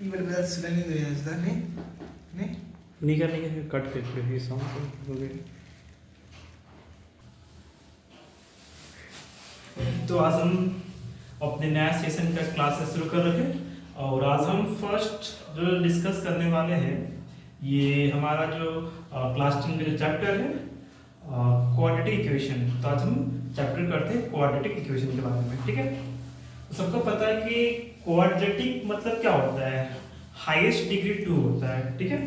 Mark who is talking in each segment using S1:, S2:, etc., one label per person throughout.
S1: ಈ ಬರ ಬರ ಸುಲನೆ ಇದೆ नहीं
S2: नहीं करने के कट के फिर साउंड हो गए।
S3: तो आज हम अपने नया सेशन का क्लासेस शुरू कर रहे हैं और आज हम फर्स्ट जो डिस्कस करने वाले हैं ये हमारा जो क्लास 10 का जो चैप्टर है क्वाड्रेटिक इक्वेशन। तो आज हम चैप्टर करते हैं क्वाड्रेटिक इक्वेशन के बारे में, ठीक है। तो सबको पता है कि क्वाड्रेटिक मतलब क्या होता है, हाईएस्ट डिग्री 2 होता है, ठीक है।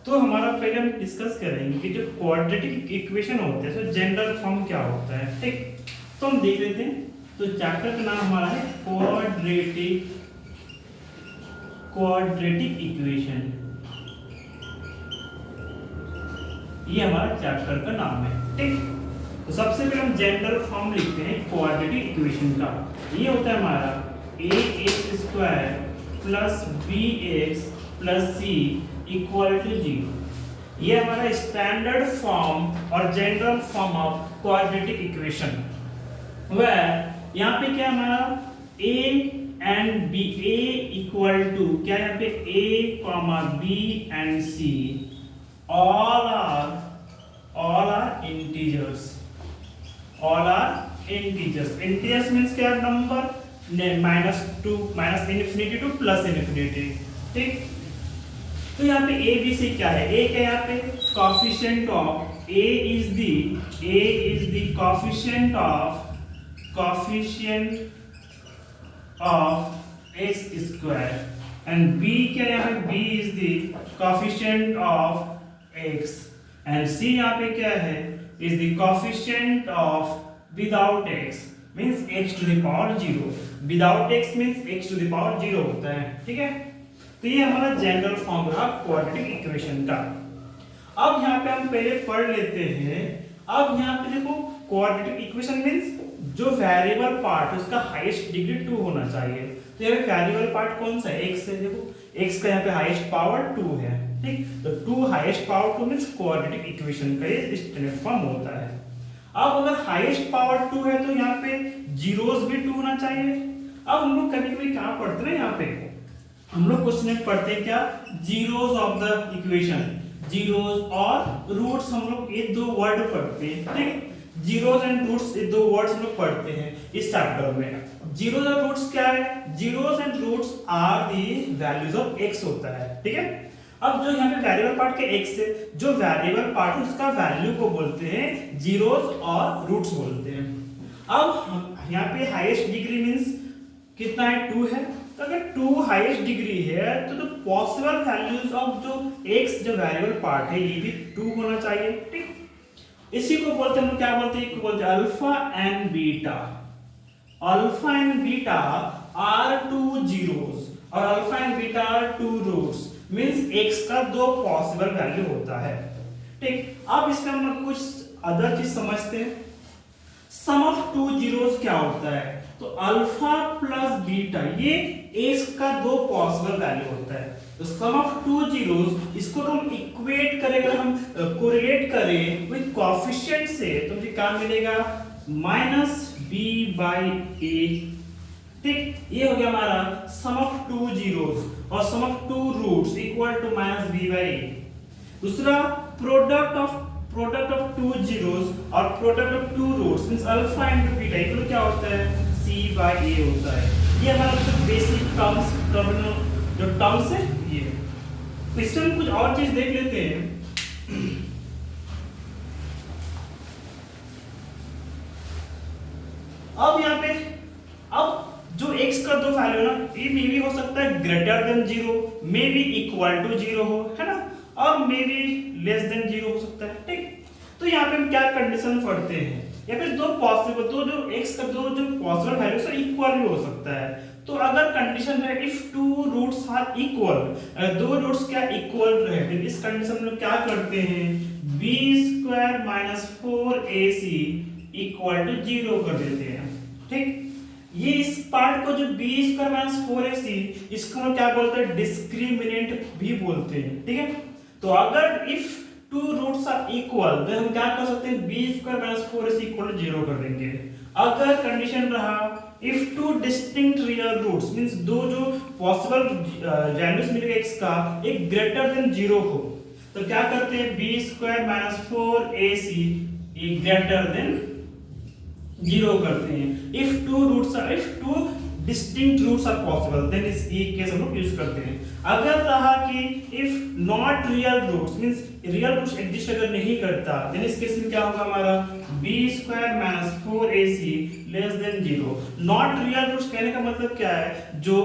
S3: तो हमारा पहले हम डिस्कस करेंगे कि जो क्वाड्रेटिक इक्वेशन होते हैं तो जनरल फॉर्म क्या होता है, ठीक। तो हम देख लेते हैं। तो चैप्टर का नाम हमारा है क्वाड्रेटिक इक्वेशन, ये हमारा चैप्टर का नाम है, ठीक। तो सबसे पहले हम जनरल फॉर्म लिखते हैं क्वाड्रेटिक इक्वेशन का। ये होता है हमारा ax² plus bx plus c equal to 0। ये हमारा स्टैंडर्ड फॉर्म और general form of quadratic equation. वह यहाँ पे क्या हमारा a and b, a equal to क्या यहाँ पे a, b and c all are integers, integers means क्या नंबर -2 -infinity टू +infinity, ठीक। तो यहाँ पे a b c क्या है, a क्या यहाँ पे coefficient of a is the coefficient of x square and b क्या यहाँ पे b is the coefficient of x and c यहाँ पे क्या है is the coefficient of without x means x to the power 0, without x means x to the power 0 होता है, ठीक है। तो ये हमारा जनरल फॉर्म रहा क्वाड्रेटिक इक्वेशन का। अब यहाँ पे हम पहले पढ़ लेते हैं। अब यहाँ पे देखो क्वाड्रेटिक इक्वेशन मींस जो वेरिएबल पार्ट है उसका हाईएस्ट डिग्री 2 होना चाहिए। तो यहाँ पे वेरिएबल पार्ट कौन सा है, x है। देखो x का यहाँ पे हाईएस्ट पावर 2 है, ठीक। तो 2 highest power 2 means quadratic equation का ये स्टैंडर्ड फॉर्म होता है। अब अगर हाईएस्ट पावर 2 है तो यहाँ पे जीरोस भी 2 होना चाहिए। अब हम लोग कभी-कभी क्या पढ़ते हैं, यहाँ पे हम लोग क्वेश्चन में पढ़ते हैं क्या, zeros of the equation, zeros और रूट्स हम लोग ये दो वर्ड पढ़ते हैं, ठीक। जीरोस एंड रूट्स ये दो वर्ड्स हम लोग पढ़ते हैं इस चैप्टर में। जीरोस और रूट्स क्या है, zeros and roots are the values of x होता है, ठीक है। अब जो यहाँ पे वेरिएबल पार्ट के x है, जो वेरिएबल पार्ट है उसका वैल्यू को बोलते हैं जीरोस और रूट्स बोलते हैं। अब यहाँ पे हाईएस्ट डिग्री मींस कितना है, 2 है। तो अगर 2 हाईएस्ट डिग्री है तो पॉसिबल वैल्यूज ऑफ जो x जो वेरिएबल पार्ट है ये भी 2 होना चाहिए, ठीक। इसी को बोलते हैं हम क्या बोलते हैं, alpha and beta. Alpha and beta are 2 zeros और alpha and beta are 2 roots means x का 2 पॉसिबल वैल्यू होता है, ठीक। अब इसमें हम लोग कुछ अदर चीज समझते हैं। सम ऑफ 2 जीरोस क्या होता है, तो अल्फा प्लस बीटा ये x का 2 पॉसिबल वैल्यू होता है। तो सम ऑफ 2 जीरोस इसको हम इक्वेट करें, अगर हम कोरिलेट करें विद कोएफिशिएंट से तो मुझे क्या मिलेगा, -b/a, ठीक। ये हो गया हमारा सम ऑफ 2 जीरोस और sum of 2 roots equal to -b/a। दूसरा प्रोडक्ट ऑफ 2 जीरोस और product of 2 roots means alpha into beta equal क्या होता है, c/a होता है। ये हमारा जो बेसिक टर्म्स जो टर्म्स है ये। तो इसमें हम कुछ और चीज देख लेते हैं। अब यहाँ पे अब जो x का 2 वैल्यू ना ये मे भी हो सकता है ग्रेटर देन 0, मे भी इक्वल टू 0 हो, है ना, और मे भी लेस देन 0 हो सकता है, ठीक। तो यहाँ पे हम क्या कंडीशन पढ़ते हैं, या फिर दो पॉसिबल जो x का जो पॉसिबल वैल्यू से इक्वल भी हो सकता है। तो अगर कंडीशन है इफ 2 रूट्स आर इक्वल, अगर 2 रूट्स क्या इक्वल रहे तो इस कंडीशन में क्या करते हैं, b² - 4ac इक्वल टू 0 कर देते हैं, ठीक। ये इस पार्ट को जो b² - 4ac इसको हम क्या बोलते हैं, डिस्क्रिमिनेंट भी बोलते हैं, ठीक है। तो अगर इफ 2 रूट्स आर इक्वल तो हम क्या कर सकते हैं, b² - 4ac इक्वल टू 0 कर देंगे। अगर कंडीशन रहा if two distinct real roots means दो जो पॉसिबल वैल्यूज मिलेगा x का एक ग्रेटर देन 0 हो तो क्या करते हैं b² - 4ac ये ग्रेटर देन 0 करते हैं। If two distinct roots are possible then इस ये केस हम लोग यूज करते हैं। अगर रहा कि if not real roots means real roots exist अगर नहीं करता देन इस केस में क्या होगा हमारा b² - 4ac less than 0। Not real roots कहने का मतलब क्या है जो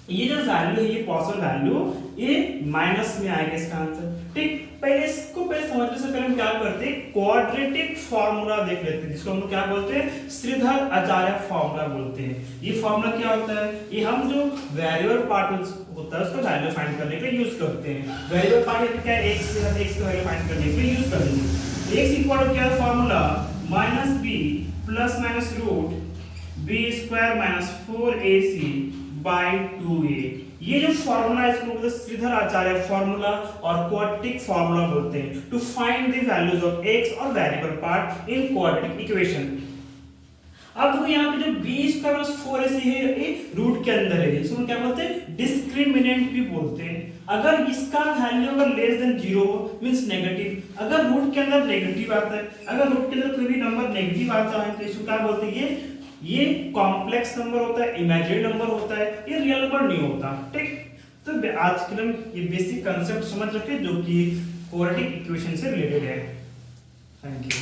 S3: ये जो वैल्यू है ये पॉसिबल वैल्यू ये माइनस में आएगा इसका आंसर। ठीक पहले इसको समझने से पहले हम क्या करते हैं क्वाड्रेटिक फार्मूला देख लेते हैं जिसको हम लोग क्या बोलते हैं श्रीधर आचार्य फार्मूला बोलते हैं। ये फार्मूला क्या होता है ये हम जो वेरिएबल पार्ट होता है उसका वैल्यू फाइंड करने के लिए यूज करते हैं। वेरिएबल पार्ट क्या है x का वैल्यू फाइंड करने के लिए यूज करेंगे। x इक्वल टू क्या है formula -b ± root b² - 4ac by 2a। ये जो फार्मूला है इसको बोलते हैं श्रीधर आचार्य फार्मूला और क्वाड्रेटिक फार्मूला बोलते हैं to find the values of x और variable part in quadratic equation. अब देखो यहाँ पे जो b² - 4ac है ये रूट के अंदर है इसको क्या बोलते हैं डिस्क्रिमिनेंट भी बोलते हैं। अगर इसका वैल्यू अगर लेस देन 0 मींस नेगेटिव अगर रूट के अंदर नेगेटिव आता है अगर रूट के अंदर कोई भी नंबर नेगेटिव आता है तो इसको क्या बोलते हैं ये कॉम्प्लेक्स नंबर होता है इमेजिनरी नंबर होता है ये रियल नंबर नहीं होता। ठीक तो आज के लिए ये बेसिक कांसेप्ट समझ रखे जो कि क्वाड्रेटिक इक्वेशन से रिलेटेड है। Thank you.